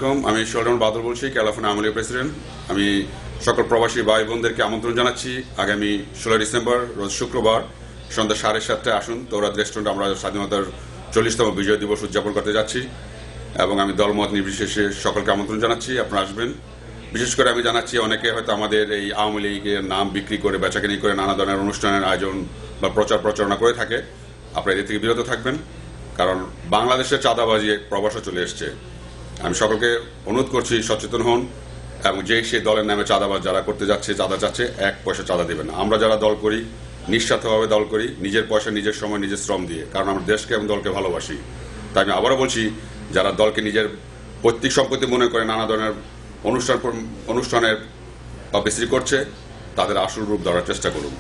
আলাইকুম। আমি শোলারন বাদল বলছি, ক্যালিফোর্নিয়া আওয়ামী লীগের প্রেসিডেন্ট। আমি সকল প্রবাসী ভাই বোনদেরকে আমন্ত্রণ জানাচ্ছি আগামী 16 ডিসেম্বর রোজ শুক্রবার সন্ধ্যা 7:30টায় আসুন তৌরাদ রেস্টুরেন্ট। আমরা স্বাধীনতার 40তম বিজয় দিবস উদযাপন করতে যাচ্ছি এবং আমি দলমত নির্বিশেষে সকলকে আমন্ত্রণ জানাচ্ছি, আপনারা আসবেন। বিশেষ করে আমি জানাচ্ছি, অনেকে হয়তো আমাদের এই আওয়ামী লীগের নাম বিক্রি করে বেচাকেনি করে নানা ধরনের অনুষ্ঠানের আয়োজন বা প্রচারণা করে থাকে। আপনারা এদের থেকে বিরত থাকবেন, কারণ বাংলাদেশের চাঁদাবাজি প্রবাসে চলে এসছে। আমি সকলকে অনুরোধ করছি সচেতন হন এবং সেই দলের নামে চাঁদাবাজ যারা করতে যাচ্ছে, চাঁদা চাচ্ছে, 1 পয়সা চাঁদা দেবেন না। আমরা যারা দল করি নিঃস্বার্থভাবে দল করি, নিজের পয়সা নিজের সময় নিজের শ্রম দিয়ে, কারণ আমরা দেশকে এবং দলকে ভালোবাসি। তাই আমি আবারও বলছি, যারা দলকে নিজের পৈতৃক সম্পত্তি মনে করে নানা ধরনের অনুষ্ঠানের পাবলিসিটি করছে, তাদের আসল রূপ ধরার চেষ্টা করুন।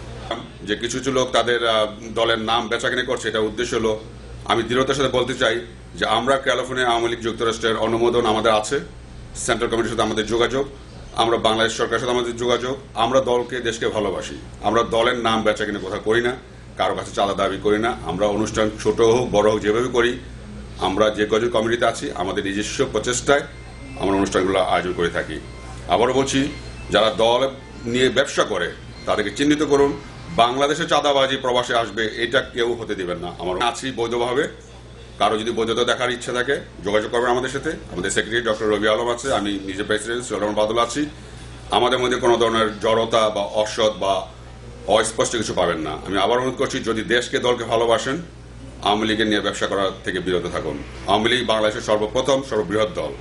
যে কিছু লোক তাদের দলের নাম বেচাকেনি করছে, এটা উদ্দেশ্য হলো, আমি দৃঢ়তার সাথে বলতে চাই যে আমরা ক্যালিফোর্নিয়া আওয়ামী লীগ যুক্তরাষ্ট্রের অনুমোদন আমাদের আছে, সেন্ট্রাল কমিটির সাথে আমাদের যোগাযোগ, আমরা বাংলাদেশ সরকারের সাথে আমাদের যোগাযোগ। আমরা দলকে দেশকে ভালোবাসি, আমরা দলের নাম বেচাকেনি কোথাও করি না, কারো কাছে চাঁদা দাবি করি না। আমরা অনুষ্ঠান ছোট হোক বড় হোক যেভাবে করি, আমরা যে কজন কমিটিতে আছি আমাদের নিজস্ব প্রচেষ্টায় আমরা অনুষ্ঠানগুলো আয়োজন করে থাকি। আবারও বলছি, যারা দল নিয়ে ব্যবসা করে তাদেরকে চিহ্নিত করুন। বাংলাদেশে চাঁদাবাজি প্রবাসে আসবে, এটা কেউ হতে দিবেন না। আমরা আছি বৈধভাবে, কারো যদি বৈধতা দেখার ইচ্ছা থাকে যোগাযোগ করবেন আমাদের সাথে। আমাদের সেক্রেটারি ডক্টর রবি আলম আছে, আমি নিজে প্রেসিডেন্ট শোলারন বাদল আছি। আমাদের মধ্যে কোনো ধরনের জড়তা বা অসৎ বা অস্পষ্ট কিছু পাবেন না। আমি আবার অনুরোধ করছি, যদি দেশকে দলকে ভালোবাসেন, আওয়ামী লীগের নিয়ে ব্যবসা করার থেকে বিরত থাকুন। আওয়ামী লীগ বাংলাদেশের সর্বপ্রথম সর্ববৃহৎ দল।